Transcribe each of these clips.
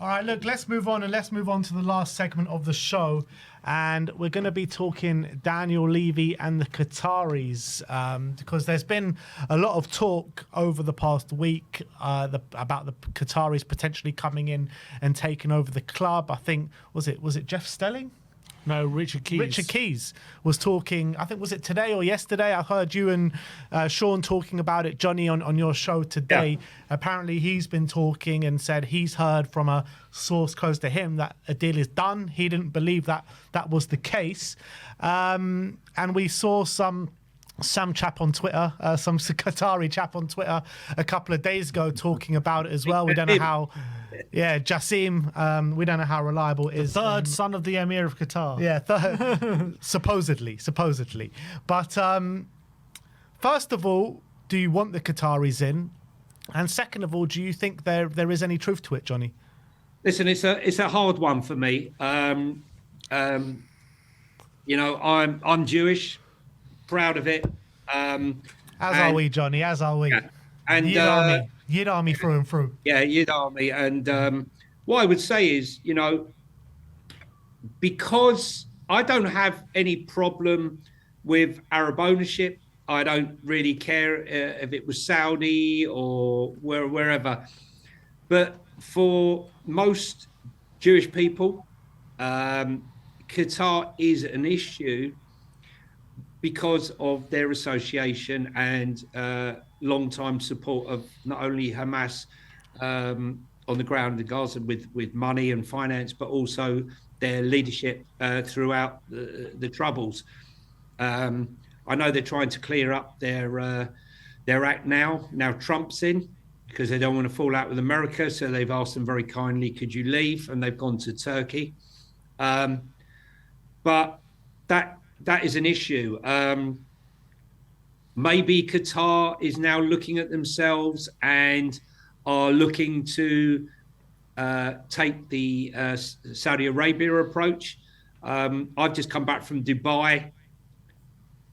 All right, look, let's move on to the last segment of the show. And we're going to be talking Daniel Levy and the Qataris because there's been a lot of talk over the past week about the Qataris potentially coming in and taking over the club. I think, was it Jeff Stelling? No, Richard Keys. Richard Keys was talking, I think, was it today or yesterday? I heard you and Sean talking about it, Johnny, on your show today. Yeah. Apparently, he's been talking and said he's heard from a source close to him that a deal is done. He didn't believe that was the case. And we saw some chap on Twitter, some Qatari chap on Twitter a couple of days ago talking about it as well. We don't know how... Yeah, Jassim, we don't know how reliable it is. The third son of the Emir of Qatar. Yeah, supposedly. But first of all, do you want the Qataris in? And second of all, do you think there is any truth to it, Johnny? Listen, it's a hard one for me. You know, I'm Jewish, proud of it. As are we, Johnny. As are we. Yeah. And Yid Army through and through. Yeah, Yid Army. And what I would say is, you know, because I don't have any problem with Arab ownership, I don't really care if it was Saudi or wherever. But for most Jewish people, Qatar is an issue because of their association and long-time support of not only Hamas on the ground in Gaza with money and finance, but also their leadership throughout the Troubles. I know they're trying to clear up their act now. Now Trump's in because they don't want to fall out with America, so they've asked them very kindly, could you leave? And they've gone to Turkey. But that is an issue. Maybe Qatar is now looking at themselves and are looking to take the Saudi Arabia approach. I've just come back from Dubai.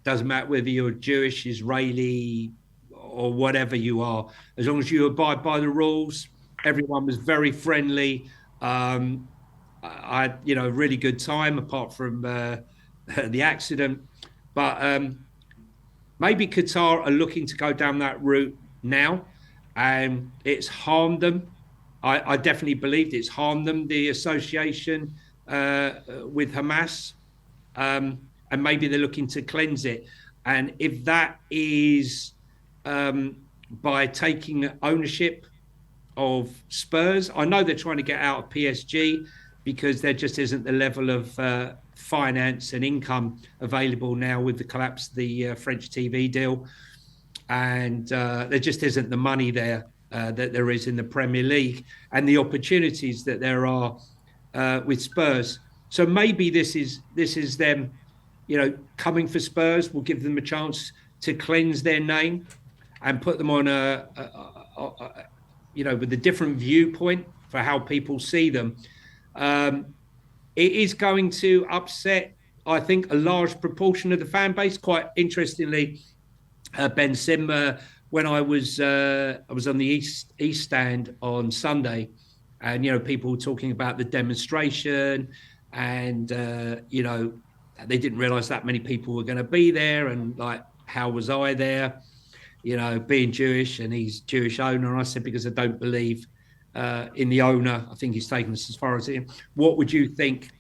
Doesn't matter whether you're Jewish, Israeli, or whatever you are. As long as you abide by the rules, everyone was very friendly. I had, a really good time apart from the accident. But maybe Qatar are looking to go down that route now, and it's harmed them. I definitely believed it's harmed them, the association with Hamas, and maybe they're looking to cleanse it. And if that is by taking ownership of Spurs, I know they're trying to get out of PSG because there just isn't the level of finance and income available now with the collapse of the French TV deal. And there just isn't the money there that there is in the Premier League and the opportunities that there are with Spurs. So maybe this is them, coming for Spurs will give them a chance to cleanse their name and put them on with a different viewpoint for how people see them. It is going to upset, I think, a large proportion of the fan base. Quite interestingly, Ben Sim, when I was on the East Stand on Sunday, and people were talking about the demonstration, and they didn't realise that many people were going to be there, and like, how was I there? Being Jewish, and he's Jewish owner. And I said, because I don't believe in the owner. I think he's taken us as far as him. What would you think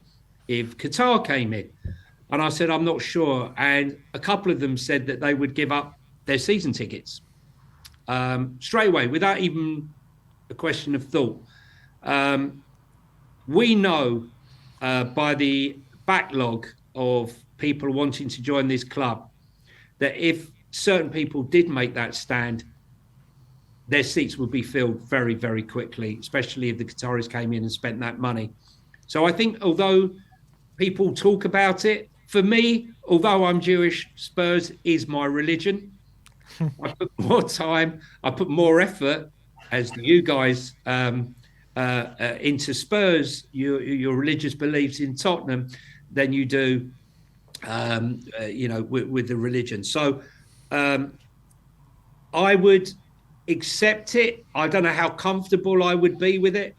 if Qatar came in? And I said, I'm not sure. And a couple of them said that they would give up their season tickets straight away, without even a question of thought. We know by the backlog of people wanting to join this club that if certain people did make that stand, their seats would be filled very, very quickly, especially if the Qataris came in and spent that money. So I think although people talk about it, for me, although I'm Jewish, Spurs is my religion. I put more time, I put more effort, as do you guys, into Spurs, your religious beliefs in Tottenham, than you do, with the religion. So I would accept it. I don't know how comfortable I would be with it,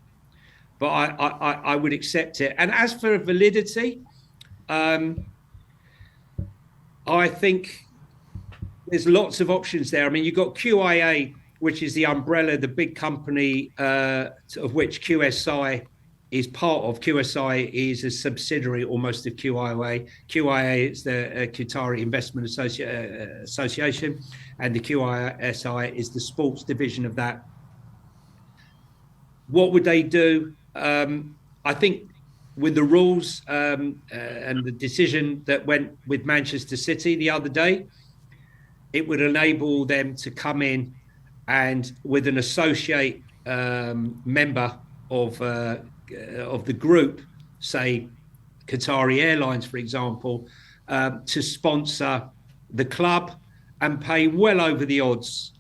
but I would accept it. And as for validity, I think there's lots of options there. I mean, you've got QIA, which is the umbrella, the big company of which QSI is part of. QSI is a subsidiary almost of QIA. QIA is the Qatari Investment Association, and the QISI is the sports division of that. What would they do? I think with the rules and the decision that went with Manchester City the other day, it would enable them to come in and with an associate member of the group, say Qatari Airlines, for example, to sponsor the club and pay well over the odds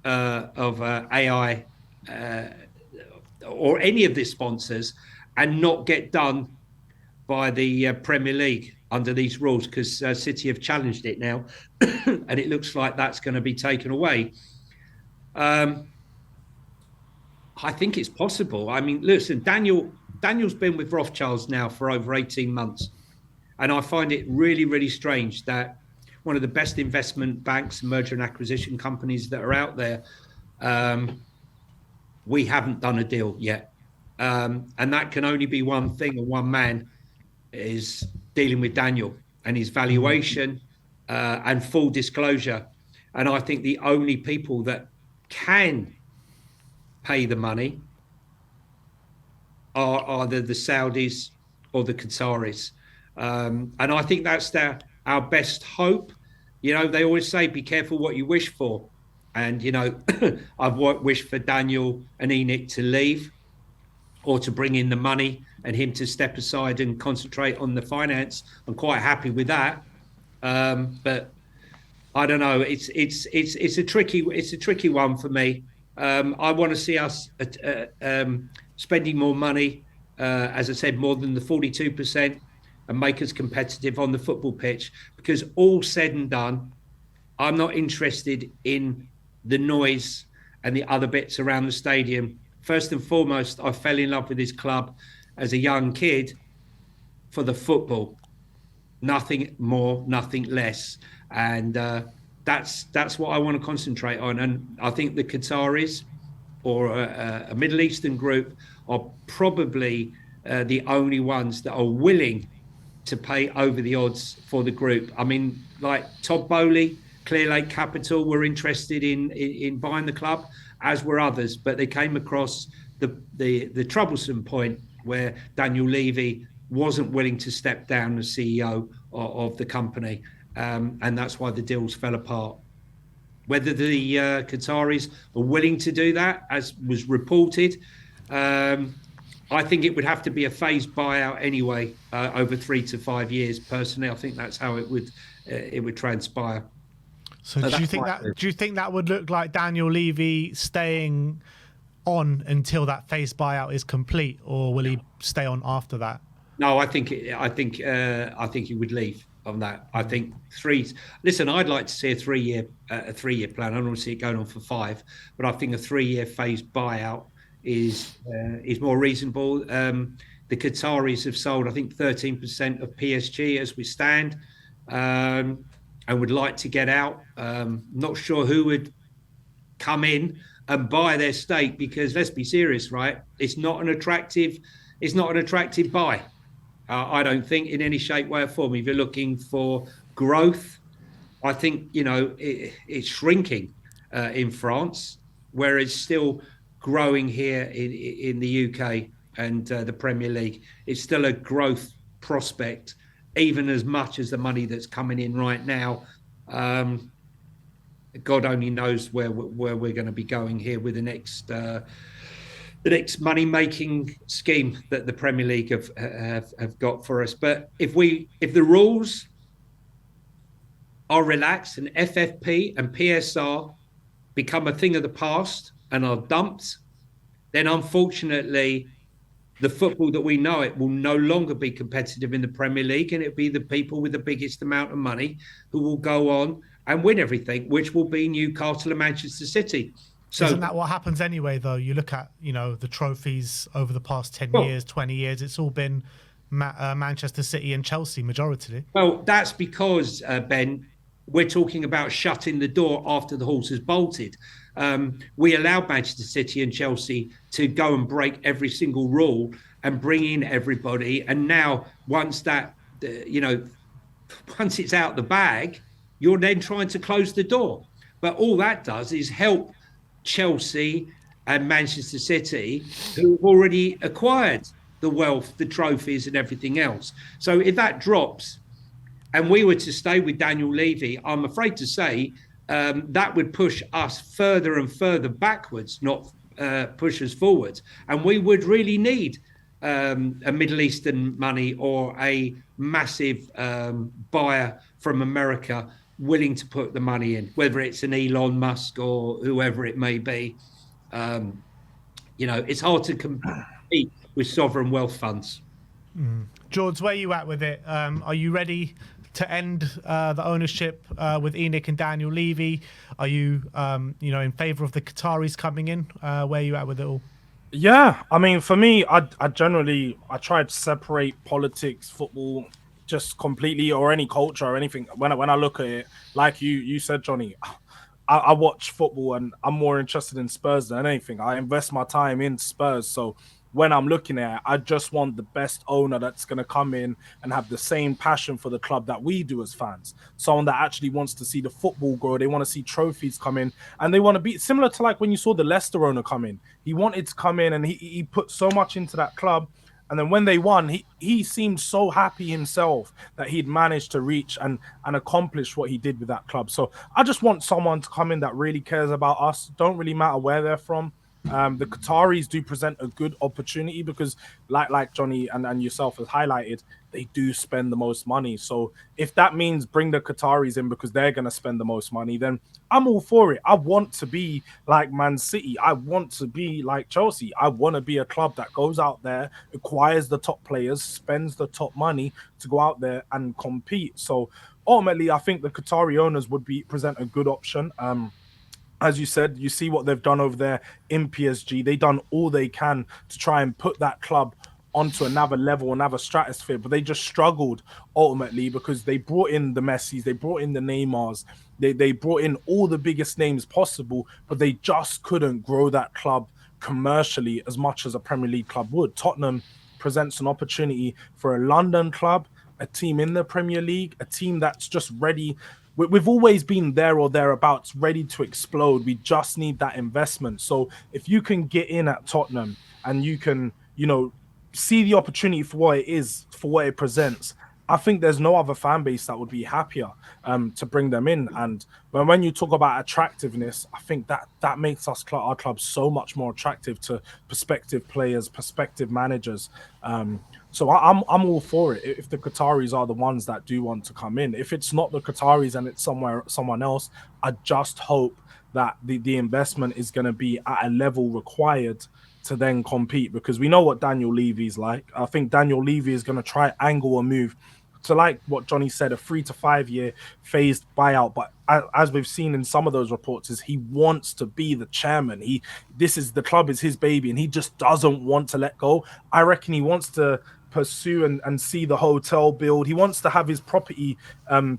of AI or any of the sponsors, and not get done by the Premier League under these rules, because City have challenged it now, and it looks like that's going to be taken away. I think it's possible. I mean, listen, Daniel's been with Rothschilds now for over 18 months, and I find it really, really strange that one of the best investment banks and merger and acquisition companies that are out there, we haven't done a deal yet. And that can only be one thing, and one man is dealing with Daniel and his valuation and full disclosure. And I think the only people that can pay the money are either the Saudis or the Qataris. And I think that's our best hope. You know, they always say, be careful what you wish for. And, you know, I've wished for Daniel and ENIC to leave, or to bring in the money and him to step aside and concentrate on the finance. I'm quite happy with that. But I don't know. It's a tricky one for me. I want to see us spending more money, as I said, more than the 42%, and make us competitive on the football pitch. Because all said and done, I'm not interested in the noise and the other bits around the stadium. First and foremost, I fell in love with this club as a young kid for the football. Nothing more, nothing less. And that's what I want to concentrate on. And I think the Qataris, or a Middle Eastern group, are probably the only ones that are willing to pay over the odds for the group. I mean, like Todd Bowley, Clear Lake Capital were interested in buying the club, as were others, but they came across the troublesome point where Daniel Levy wasn't willing to step down as CEO of the company, and that's why the deals fell apart. Whether the Qataris are willing to do that, as was reported, I think it would have to be a phased buyout anyway, over 3 to 5 years. Personally, I think that's how it would transpire. So do you think that would look like Daniel Levy staying on until that phased buyout is complete, or will he stay on after that? No, I think he would leave on that. I think listen, I'd like to see a three-year plan. I don't want to see it going on for 5, but I think a 3-year phased buyout is more reasonable. The Qataris have sold, I think, 13% of PSG as we stand, and would like to get out. Not sure who would come in and buy their stake, because let's be serious, right? It's not an attractive buy. I don't think, in any shape, way, or form. If you're looking for growth, I think, you know, it's shrinking in France, whereas still growing here in the UK and the Premier League. It's still a growth prospect, even as much as the money that's coming in right now. God only knows where we're going to be going here with the next money-making scheme that the Premier League have got for us. But if the rules are relaxed and FFP and PSR become a thing of the past and are dumped, then unfortunately the football that we know it will no longer be competitive in the Premier League, and it'll be the people with the biggest amount of money who will go on and win everything, which will be Newcastle and Manchester City. So, isn't that what happens anyway, though? You look at, the trophies over the past 10 well, years, 20 years, it's all been Manchester City and Chelsea majority. well, that's because, Ben, we're talking about shutting the door after the horse has bolted. We allowed Manchester City and Chelsea to go and break every single rule and bring in everybody. And now, once once it's out the bag, you're then trying to close the door. But all that does is help Chelsea and Manchester City, who have already acquired the wealth, the trophies, and everything else. So if that drops, and we were to stay with Daniel Levy, I'm afraid to say that would push us further and further backwards, not push us forwards. And we would really need a Middle Eastern money or a massive buyer from America willing to put the money in, whether it's an Elon Musk or whoever it may be. It's hard to compete with sovereign wealth funds. George, where are you at with it? Are you ready to end the ownership with ENIC and Daniel Levy? Are you, in favour of the Qataris coming in? Where are you at with it all? Yeah, I mean, for me, I try to separate politics, football, just completely, or any culture or anything. When I look at it, like you said, Johnny, I watch football and I'm more interested in Spurs than anything. I invest my time in Spurs, so when I'm looking at it, I just want the best owner that's going to come in and have the same passion for the club that we do as fans. Someone that actually wants to see the football grow. They want to see trophies come in, and they want to be similar to like when you saw the Leicester owner come in. He wanted to come in and he put so much into that club. And then when they won, he seemed so happy himself that he'd managed to reach and accomplish what he did with that club. So I just want someone to come in that really cares about us. Don't really matter where they're from. The Qataris do present a good opportunity because, like Johnny and yourself has highlighted, they do spend the most money. So if that means bring the Qataris in because they're going to spend the most money, then I'm all for it. I want to be like Man City. I want to be like Chelsea. I want to be a club that goes out there, acquires the top players, spends the top money to go out there and compete. So ultimately, I think the Qatari owners would present a good option. As you said, you see what they've done over there in PSG. They've done all they can to try and put that club onto another level, another stratosphere, but they just struggled ultimately because they brought in the Messis, they brought in the Neymars, they brought in all the biggest names possible, but they just couldn't grow that club commercially as much as a Premier League club would. Tottenham presents an opportunity for a London club, a team in the Premier League, a team that's just ready. We've always been there or thereabouts, ready to explode. We just need that investment. So if you can get in at Tottenham and you can, see the opportunity for what it is, for what it presents, I think there's no other fan base that would be happier to bring them in. And when you talk about attractiveness, I think that makes our club so much more attractive to prospective players, prospective managers. So I'm all for it if the Qataris are the ones that do want to come in. If it's not the Qataris and it's someone else, I just hope that the investment is going to be at a level required to then compete, because we know what Daniel Levy's like. I think Daniel Levy is going to try angle a move to, like what Johnny said, a 3 to 5 year phased buyout. But as we've seen in some of those reports, is he wants to be the chairman. The club is his baby, and he just doesn't want to let go. I reckon he wants to pursue and see the hotel build. He wants to have his property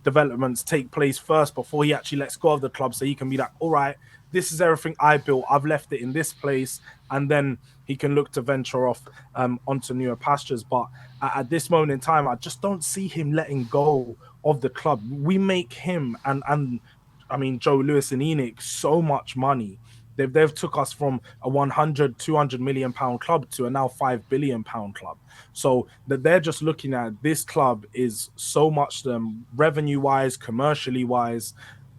developments take place first before he actually lets go of the club, so he can be like, all right, this is everything I built. I've left it in this place. And then he can look to venture off onto newer pastures. But at this moment in time, I just don't see him letting go of the club. We make him and I mean, Joe Lewis and ENIC so much money. They've took us from a 100, 200 million pound club to a now 5 billion pound club. So that they're just looking at this club is so much revenue wise, commercially wise.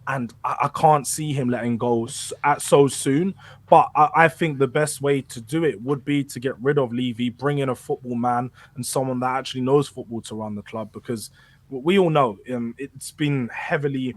And I can't see him letting go so soon. But I think the best way to do it would be to get rid of Levy, bring in a football man and someone that actually knows football to run the club. Because we all know it's been heavily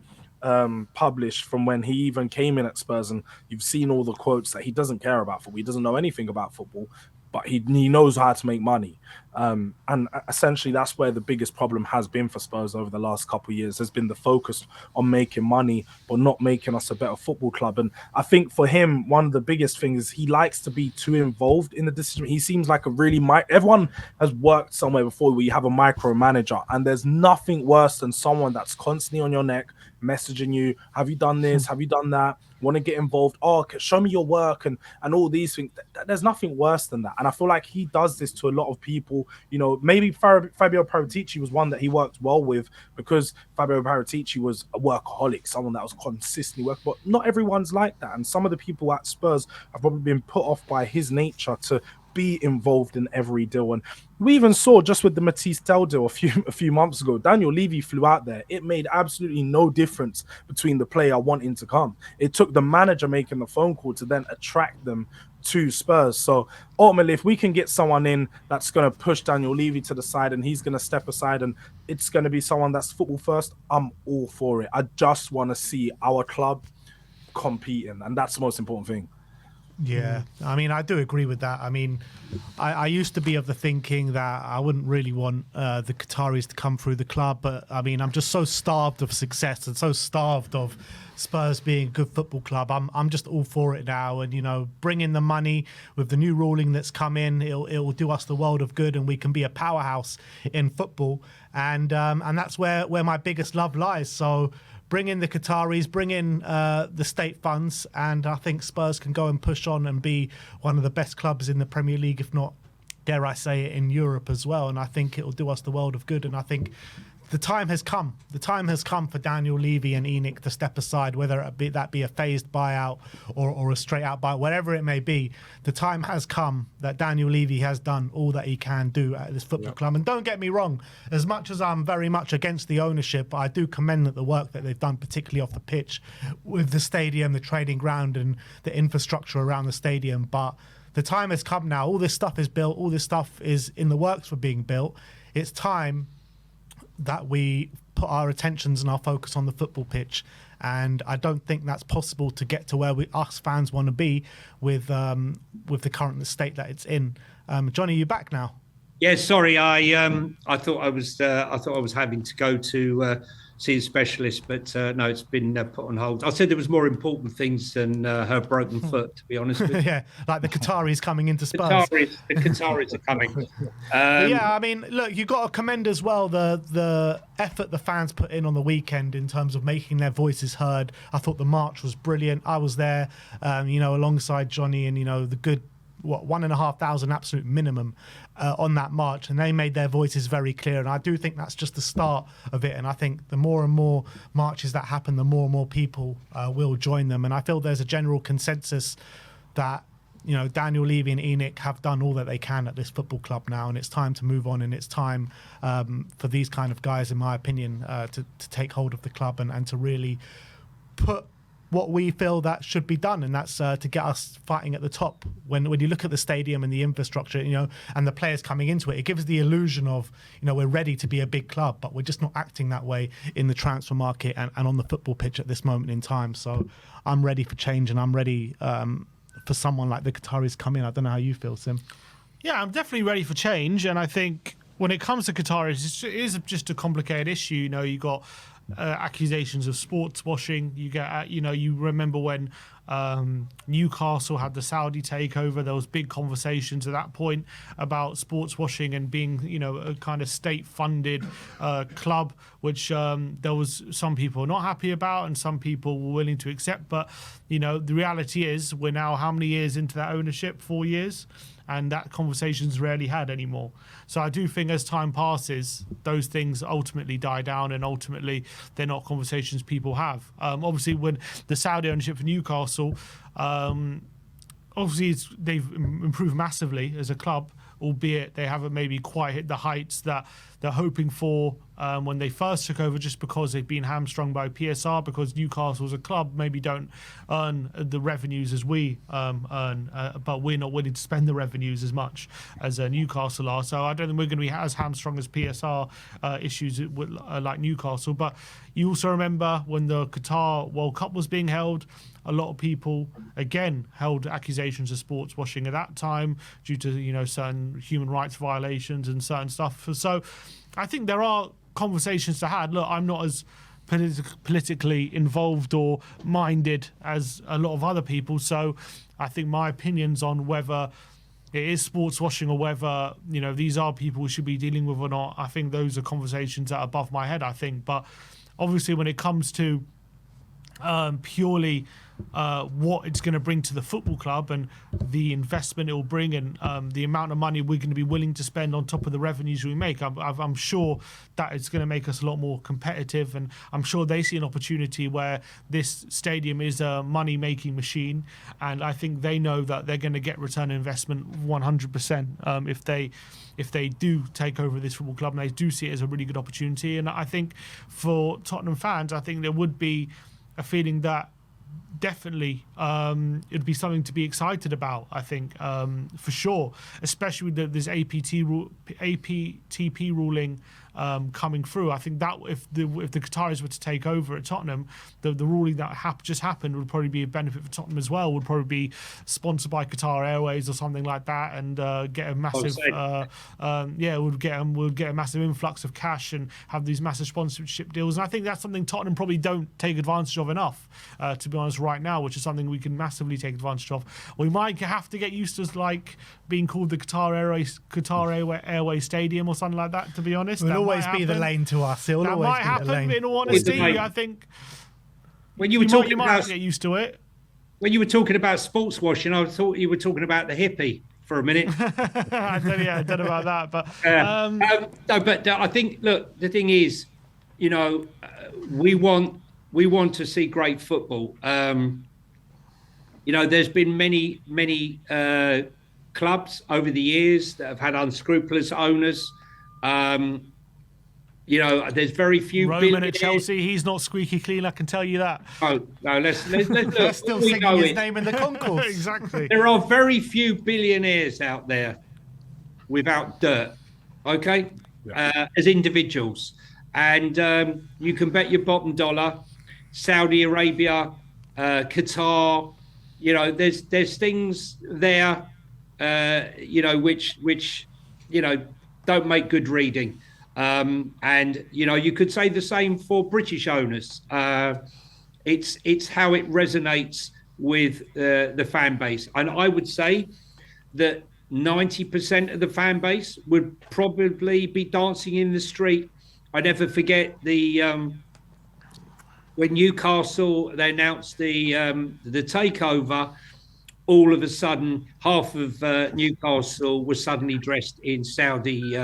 published from when he even came in at Spurs. And you've seen all the quotes that he doesn't care about football. He doesn't know anything about football, but he knows how to make money. And essentially that's where the biggest problem has been for Spurs over the last couple of years, has been the focus on making money but not making us a better football club. And I think for him, one of the biggest things is he likes to be too involved in the decision. He seems like a really everyone has worked somewhere before where you have a micromanager, and there's nothing worse than someone that's constantly on your neck, messaging you, have you done this, have you done that, want to get involved, show me your work, and all these things. There's nothing worse than that. And I feel like he does this to a lot of people. You know, maybe Fabio Paratici was one that he worked well with, because Fabio Paratici was a workaholic, someone that was consistently working, but not everyone's like that. And some of the people at Spurs have probably been put off by his nature to be involved in every deal. And we even saw just with the Matisse Tel deal a few months ago, Daniel Levy flew out there. It made absolutely no difference between the player wanting to come. It took the manager making the phone call to then attract them to Spurs. So ultimately, if we can get someone in that's going to push Daniel Levy to the side and he's going to step aside and it's going to be someone that's football first, I'm all for it. I just want to see our club competing, and that's the most important thing. Yeah, I mean, I do agree with that. I mean, I used to be of the thinking that I wouldn't really want the Qataris to come through the club, but I mean, I'm just so starved of success and so starved of Spurs being a good football club. I'm just all for it now, and you know, bring in the money with the new ruling that's come in. It'll do us the world of good, and we can be a powerhouse in football. And that's where my biggest love lies. So bring in the Qataris, bring in the state funds, and I think Spurs can go and push on and be one of the best clubs in the Premier League, if not, dare I say it, in Europe as well. And I think it'll do us the world of good. And I think the time has come. The time has come for Daniel Levy and ENIC to step aside, whether that be a phased buyout or a straight out buyout, whatever it may be. The time has come that Daniel Levy has done all that he can do at this football club. And don't get me wrong, as much as I'm very much against the ownership, I do commend the work that they've done, particularly off the pitch with the stadium, the training ground and the infrastructure around the stadium. But the time has come now. All this stuff is built. All this stuff is in the works for being built. It's time that we put our attentions and our focus on the football pitch, and I don't think that's possible to get to where us fans want to be with the current state that it's in. Johnny, you back now? Yeah, sorry, I thought I was having to go to see a specialist, but no, it's been put on hold. I said there was more important things than her broken foot, to be honest with you. Yeah, like the Qataris coming into Spurs. The Qataris are coming. Yeah, I mean, look, you've got to commend as well the effort the fans put in on the weekend in terms of making their voices heard. I thought the march was brilliant. I was there, alongside Johnny, and the good 1,500 absolute minimum on that march, and they made their voices very clear. And I do think that's just the start of it. And I think the more and more marches that happen, the more and more people will join them. And I feel there's a general consensus that Daniel Levy and ENIC have done all that they can at this football club now, and it's time to move on. And it's time for these kind of guys, in my opinion, to take hold of the club and to really put what we feel that should be done, and that's to get us fighting at the top. When you look at the stadium and the infrastructure, and the players coming into it, it gives the illusion of, we're ready to be a big club, but we're just not acting that way in the transfer market and on the football pitch at this moment in time. So I'm ready for change, and I'm ready for someone like the Qataris come in. I don't know how you feel, Sim. Yeah, I'm definitely ready for change, and I think when it comes to Qataris, it is just a complicated issue. You got accusations of sports washing. You get, you remember when Newcastle had the Saudi takeover. There was big conversations at that point about sports washing and being, a kind of state-funded club, which there was some people not happy about and some people were willing to accept. But the reality is, we're now how many years into that ownership? 4 years. And that conversation's rarely had anymore. So I do think as time passes, those things ultimately die down, and ultimately they're not conversations people have. Obviously, when the Saudi ownership for Newcastle, obviously they've improved massively as a club, albeit they haven't maybe quite hit the heights that they're hoping for when they first took over, just because they've been hamstrung by PSR, because Newcastle as a club maybe don't earn the revenues as we earn, but we're not willing to spend the revenues as much as Newcastle are. So I don't think we're going to be as hamstrung as PSR issues like Newcastle. But you also remember when the Qatar World Cup was being held, a lot of people again held accusations of sports washing at that time due to certain human rights violations and certain stuff. So I think there are conversations to have. Look, I'm not as politically involved or minded as a lot of other people, so I think my opinions on whether it is sports washing or whether these are people we should be dealing with or not, I think those are conversations that are above my head, I think. But obviously when it comes to purely what it's going to bring to the football club and the investment it will bring, and the amount of money we're going to be willing to spend on top of the revenues we make, I'm sure that it's going to make us a lot more competitive, and I'm sure they see an opportunity where this stadium is a money-making machine, and I think they know that they're going to get return on investment 100% if they do take over this football club, and they do see it as a really good opportunity. And I think for Tottenham fans, I think there would be a feeling that definitely it'd be something to be excited about, I think, for sure, especially with this APTP ruling coming through. I think that if the Qataris were to take over at Tottenham, the ruling that just happened would probably be a benefit for Tottenham as well. Would probably be sponsored by Qatar Airways or something like that, and get a massive would get a massive influx of cash and have these massive sponsorship deals. And I think that's something Tottenham probably don't take advantage of enough, to be honest, right now, which is something we can massively take advantage of. We might have to get used to like being called the Qatar Airways Stadium or something like that, to be honest. It will always be the lane to us. It will always might be happen, the lane. in all honesty. I think when you were talking you might about have to get used to it. When you were talking about sports washing, I thought you were talking about the hippie for a minute. I don't know about that, but no, but I think, look, the thing is, we want to see great football. There's been many clubs over the years that have had unscrupulous owners. There's very few. Roman at Chelsea, he's not squeaky clean, I can tell you that. Oh no, let's look. Still singing his name in the concourse. Exactly. There are very few billionaires out there without dirt. Okay, as individuals, and you can bet your bottom dollar, Saudi Arabia, Qatar. There's things there, which don't make good reading. And you could say the same for British owners. It's how it resonates with the fan base, and I would say that 90% of the fan base would probably be dancing in the street. I never forget when Newcastle they announced the takeover. All of a sudden, half of Newcastle was suddenly dressed in Saudi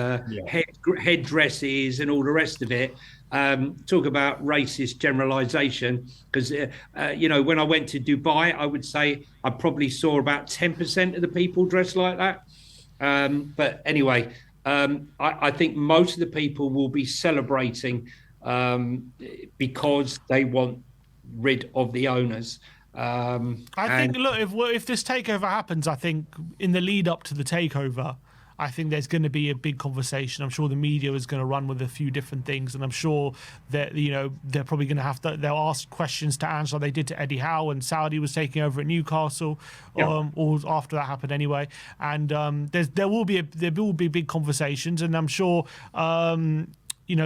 headdresses and all the rest of it. Talk about racist generalisation, because when I went to Dubai, I would say I probably saw about 10% of the people dressed like that. But anyway, I think most of the people will be celebrating because they want rid of the owners. I think, look, if this takeover happens, I think in the lead up to the takeover, I think there's going to be a big conversation. I'm sure the media is going to run with a few different things, and I'm sure that they're probably going to they'll ask questions to answer like they did to Eddie Howe when Saudi was taking over at Newcastle, or after that happened anyway. And there will be big conversations, and I'm sure.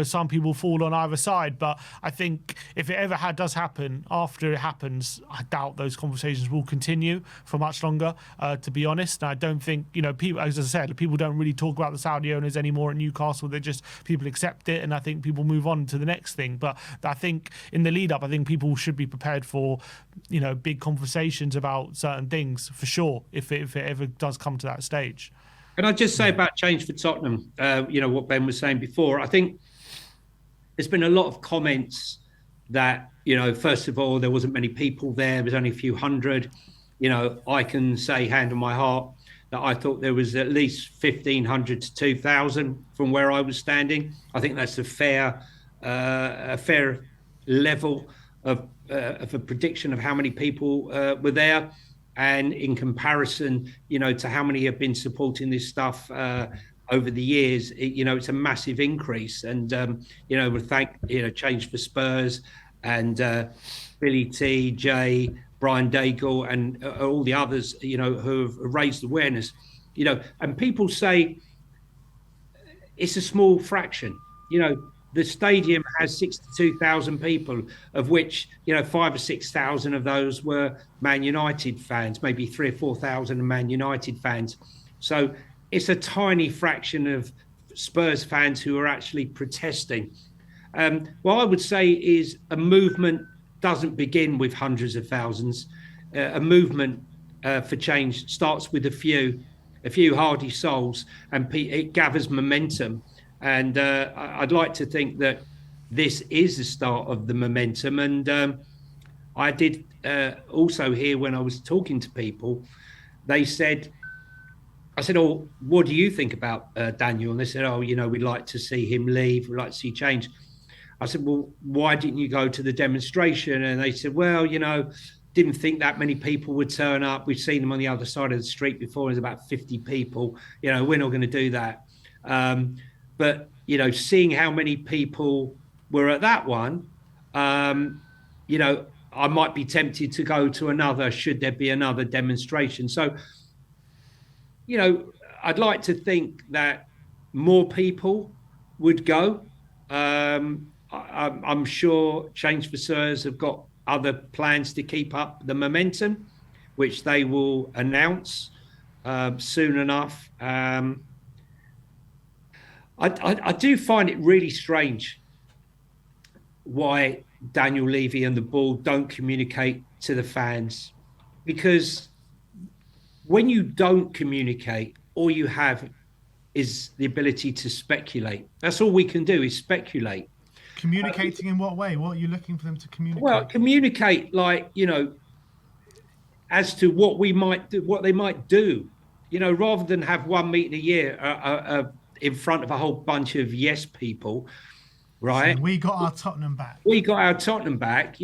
Some people fall on either side, but I think if it ever does happen, after it happens, I doubt those conversations will continue for much longer, to be honest. And I don't think, people, as I said, people don't really talk about the Saudi owners anymore at Newcastle. People accept it, and I think people move on to the next thing. But I think in the lead up, I think people should be prepared for, big conversations about certain things, for sure, if it ever does come to that stage. And I'd just say about change for Tottenham, what Ben was saying before, I think there's been a lot of comments that, first of all, there wasn't many people there. There was only a few hundred. I can say, hand on my heart, that I thought there was at least 1,500 to 2,000 from where I was standing. I think that's a fair level of a prediction of how many people were there. And in comparison, to how many have been supporting this stuff over the years, it's a massive increase. And, we thank, Change for Spurs and Billy T, Jay, Brian Daigle, and all the others, who have raised awareness, and people say it's a small fraction. The stadium has 62,000 people, of which 5,000 or 6,000 of those were Man United fans, maybe 3,000 or 4,000 Man United fans. So it's a tiny fraction of Spurs fans who are actually protesting. What I would say is a movement doesn't begin with hundreds of thousands. A movement for change starts with a few hardy souls, and it gathers momentum. And I'd like to think that this is the start of the momentum. And I did also hear when I was talking to people, I said, oh, what do you think about Daniel? And they said, oh, we'd like to see him leave. We'd like to see change. I said, well, why didn't you go to the demonstration? And they said, well, didn't think that many people would turn up. We've seen them on the other side of the street before. There's about 50 people. We're not going to do that. But, seeing how many people were at that one, I might be tempted to go to another should there be another demonstration. So, I'd like to think that more people would go. I'm sure Change for Spurs have got other plans to keep up the momentum, which they will announce soon enough. I do find it really strange why Daniel Levy and the board don't communicate to the fans, because when you don't communicate, all you have is the ability to speculate. That's all we can do is speculate. Communicating in what way? What are you looking for them to communicate? Well, communicate as to what we might do, what they might do, rather than have one meeting a year in front of a whole bunch of yes people, right? So we got our Tottenham back. We got our Tottenham back.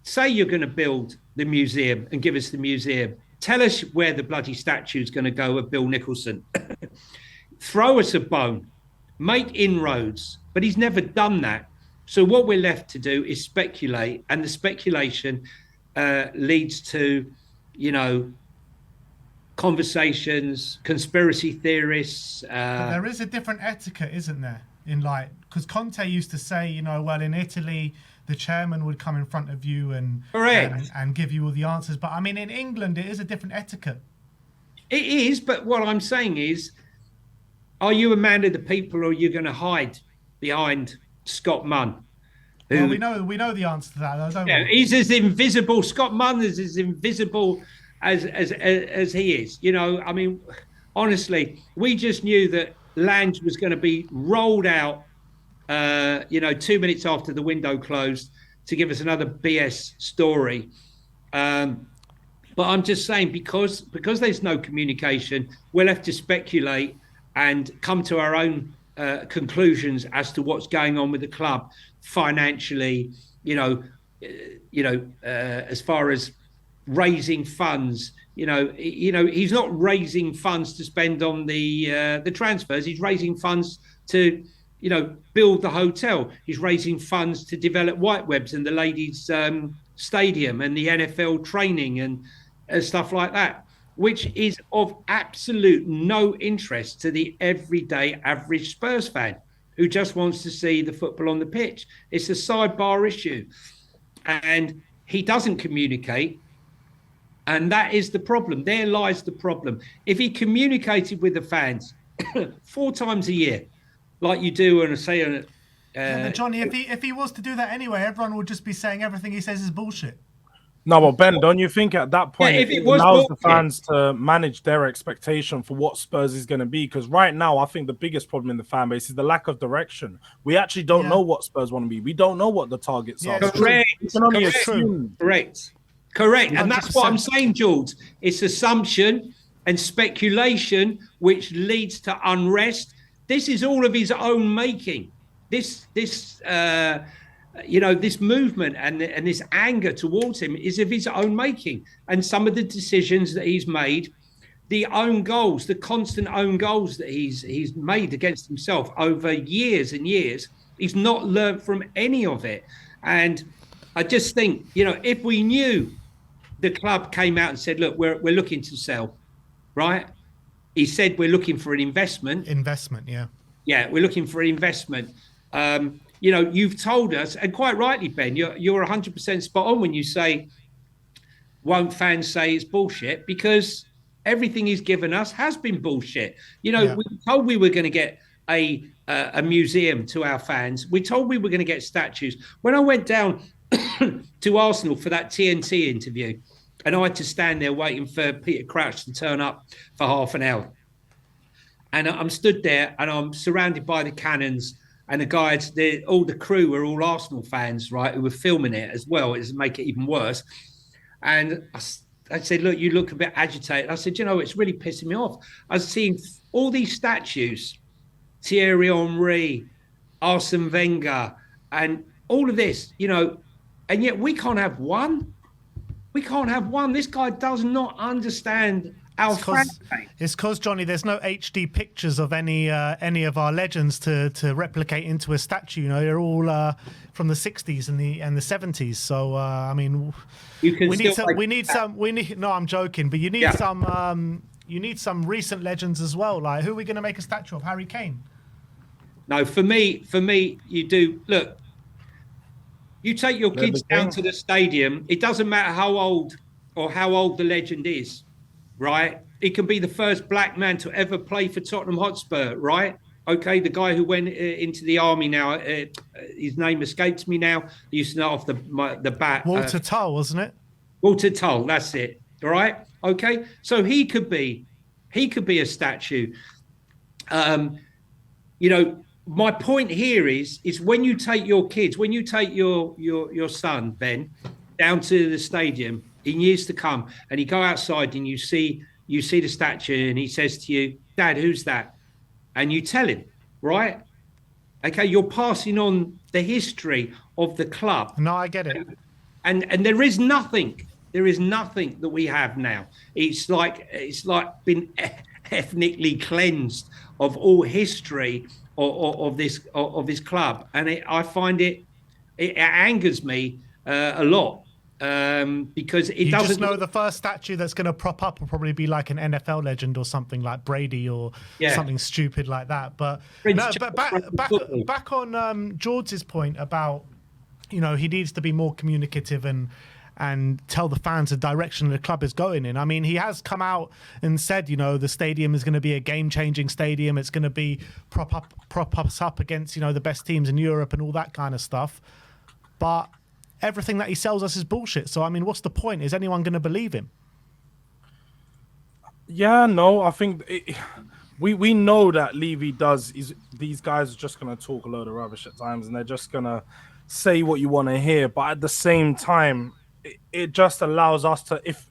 Say you're going to build the museum and give us the museum. Tell us where the bloody statue is going to go of Bill Nicholson. Throw us a bone. Make inroads. But he's never done that. So what we're left to do is speculate. And the speculation leads to, conversations, conspiracy theorists. But there is a different etiquette, isn't there? Because Conte used to say, well, in Italy, the chairman would come in front of you and give you all the answers. But I mean, in England, it is a different etiquette. It is. But what I'm saying is, are you a man of the people, or are you going to hide behind Scott Munn? Well, we know the answer to that, don't we? He's as invisible. Scott Munn is as invisible as he is. I mean, honestly, we just knew that Lange was going to be rolled out 2 minutes after the window closed to give us another BS story. But I'm just saying, because there's no communication, we're left to speculate and come to our own conclusions as to what's going on with the club financially, as far as raising funds. He's not raising funds to spend on the transfers. He's raising funds to build the hotel. He's raising funds to develop Whitewebs and the ladies stadium and the NFL training and stuff like that, which is of absolute no interest to the everyday average Spurs fan who just wants to see the football on the pitch. It's a sidebar issue, and he doesn't communicate. And that is the problem. There lies the problem. If he communicated with the fans 4 times a year, like you do, and say, Johnny, if he was to do that anyway, everyone would just be saying everything he says is bullshit. No, well, Ben, don't you think at that point it allows the fans to manage their expectation for what Spurs is going to be? Because right now, I think the biggest problem in the fan base is the lack of direction. We actually don't know what Spurs want to be. We don't know what the targets are. Correct. We can only assume. Correct. And that's what I'm saying, Jules. It's assumption. and speculation, which leads to unrest. This is all of his own making. This movement and this anger towards him is of his own making. And some of the decisions that he's made, the own goals, the constant own goals that he's made against himself over years and years, he's not learned from any of it. And I just think, if we knew the club came out and said, look, we're looking to sell, right? He said we're looking for an investment. Investment, yeah. Yeah, we're looking for an investment. You've told us, and quite rightly, Ben, you're 100% spot on when you say, won't fans say it's bullshit? Because everything he's given us has been bullshit. We were told we were going to get a museum to our fans. We told we were going to get statues. When I went down to Arsenal for that TNT interview, and I had to stand there waiting for Peter Crouch to turn up for half an hour. And I'm stood there and I'm surrounded by the cannons and the guys, all the crew were all Arsenal fans, right, who were filming it as well. It make it even worse. And I said, look, you look a bit agitated. I said, it's really pissing me off. I was seeing all these statues, Thierry Henry, Arsene Wenger, and all of this, and yet we can't have one. We can't have one. This guy does not understand our fan base. It's because, Johnny, there's no HD pictures of any of our legends to replicate into a statue. They're all from the 60s and the 70s. So No, I'm joking, but you need some recent legends as well. Like, who are we going to make a statue of? Harry Kane? No, for me, you do. Look, you take your kids down to the stadium. It doesn't matter how old the legend is, right? It can be the first black man to ever play for Tottenham Hotspur, right? Okay, the guy who went into the army now, his name escapes me now. He used to know off the bat. Walter Tull, wasn't it? Walter Tull, that's it. All right. Okay, so he could be a statue. My point here is when you take your kids, when you take your son, Ben, down to the stadium in years to come, and you go outside and you see the statue and he says to you, Dad, who's that? And you tell him, right? Okay, you're passing on the history of the club. No, I get it. And there is nothing that we have now. It's like been ethnically cleansed of all history of this club, and I find it angers me a lot because it doesn't. Just know the first statue that's going to prop up will probably be like an NFL legend or something like Brady or something stupid like that. But back on George's point about he needs to be more communicative and tell the fans the direction the club is going in. I mean, he has come out and said, the stadium is going to be a game-changing stadium. It's going to be prop us up against, the best teams in Europe and all that kind of stuff. But everything that he sells us is bullshit. So, I mean, what's the point? Is anyone going to believe him? Yeah, no, I think we know that Levy these guys are just going to talk a load of rubbish at times and they're just going to say what you want to hear. But at the same time, it just allows us to, if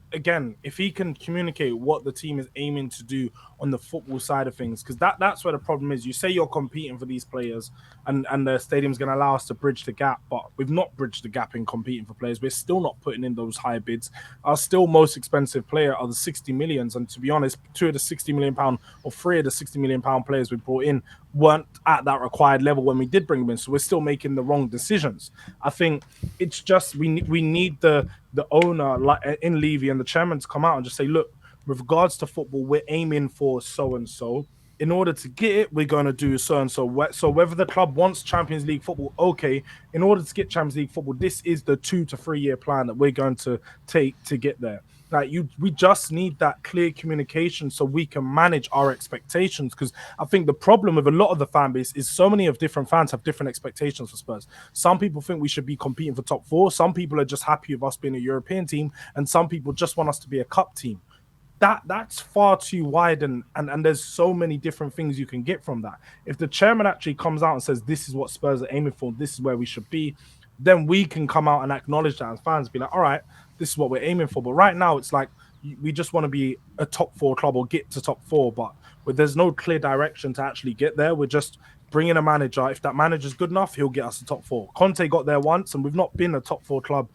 he can communicate what the team is aiming to do on the football side of things, because that's where the problem is. You say you're competing for these players and the stadium's going to allow us to bridge the gap, but we've not bridged the gap in competing for players. We're still not putting in those high bids. Our still most expensive player are the 60 millions, and to be honest, 2 of the 60 million pound or 3 of the 60 million pound players we brought in weren't at that required level when we did bring them in, so we're still making the wrong decisions. I think it's just we need the owner, like in Levy, and the chairman to come out and just say, look, with regards to football, we're aiming for so and so. In order to get it, we're going to do so and so. So whether the club wants Champions League football, okay. In order to get Champions League football, this is the 2 to 3 year plan that we're going to take to get there. We just need that clear communication so we can manage our expectations. Because I think the problem with a lot of the fan base is so many of different fans have different expectations for Spurs. Some people think we should be competing for top 4. Some people are just happy with us being a European team, and some people just want us to be a cup team. That's far too wide, and there's so many different things you can get from that. If the chairman actually comes out and says this is what Spurs are aiming for, this is where we should be, then we can come out and acknowledge that as fans, be like, all right, this is what we're aiming for. But right now, it's like we just want to be a top 4 club or get to top 4, but there's no clear direction to actually get there. We're just bringing a manager. If that manager's good enough, he'll get us to top 4. Conte got there once, and we've not been a top 4 club.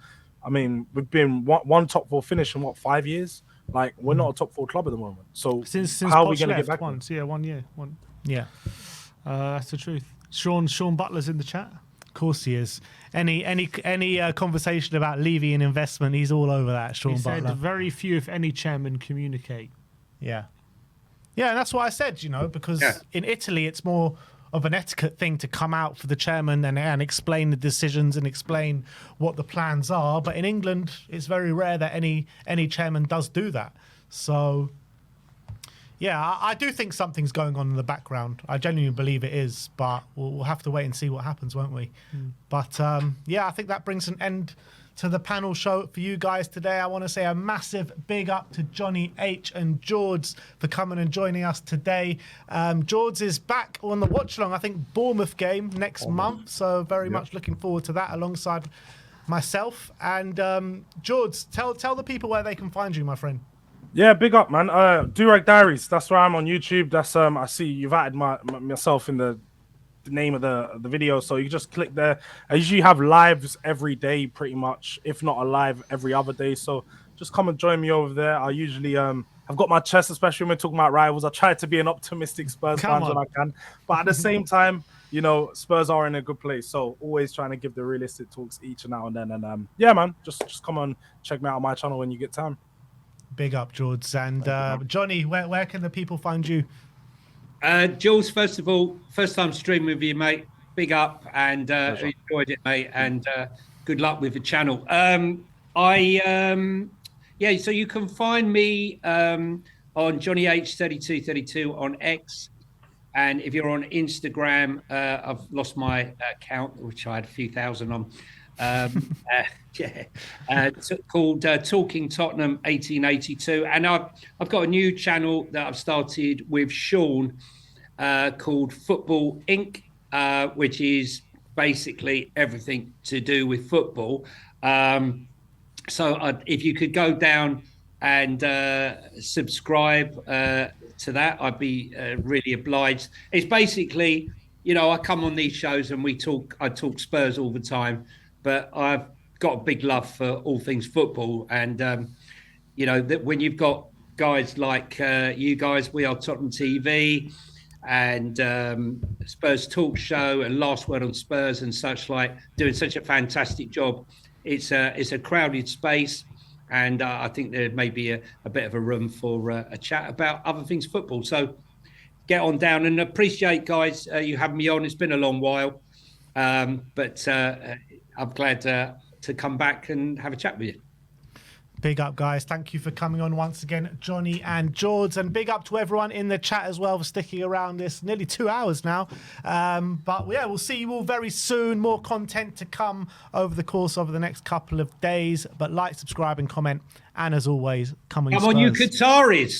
I mean, we've been one top 4 finish in 5 years? Like, we're not a top 4 club at the moment. So since how are we Poch going to get left back? once? Yeah, 1 year. Yeah. That's the truth. Sean Butler's in the chat. Of course he is. Any conversation about Levy and investment, he's all over that, Sean He Butler. said very few, if any, chairmen communicate. Yeah. Yeah, and that's what I said, because in Italy it's more of an etiquette thing to come out for the chairman and explain the decisions and explain what the plans are. But in England, it's very rare that any chairman does do that. So, yeah, I do think something's going on in the background. I genuinely believe it is, but we'll have to wait and see what happens, won't we? But, yeah, I think that brings an end to the panel show for you guys today. I want to say a massive big up to Johnny H and George for coming and joining us today. George is back on the watch along, I think, Bournemouth game next month. So very much looking forward to that alongside myself. And George, tell the people where they can find you, my friend. Yeah, big up, man. Durag Diaries. That's where I'm on YouTube. That's I see you've added myself in the name of the video, so you just click there. I usually have lives every day, pretty much, if not a live every other day. So just come and join me over there. I usually I've got my chest, especially when we're talking about rivals. I try to be an optimistic Spurs fan when I can, but at the same time, Spurs are in a good place. So always trying to give the realistic talks each and now and then. And yeah, man, just come on, check me out on my channel when you get time. Big up, George. And Johnny, where can the people find you? Jules, first of all, first time streaming with you, mate. Big up, and enjoyed it, mate. And good luck with the channel. So you can find me on Johnny H3232 on X, and if you're on Instagram, I've lost my account, which I had a few thousand on. Called Talking Tottenham 1882, and I've got a new channel that I've started with Sean called Football Inc., which is basically everything to do with football. So if you could go down and subscribe to that, I'd be really obliged. It's basically, I come on these shows and I talk Spurs all the time, but I've got a big love for all things football. And, that when you've got guys like you guys, We Are Tottenham TV, and Spurs Talk Show and Last Word on Spurs and such like, doing such a fantastic job. It's a crowded space, and I think there may be a bit of a room for a chat about other things football. So get on down, and appreciate, guys, you having me on. It's been a long while, but I'm glad to come back and have a chat with you. Big up, guys. Thank you for coming on once again, Johnny and George. And big up to everyone in the chat as well for sticking around this nearly 2 hours now. But yeah, we'll see you all very soon. More content to come over the course of the next couple of days. But like, subscribe and comment. And as always, come on, you Qataris.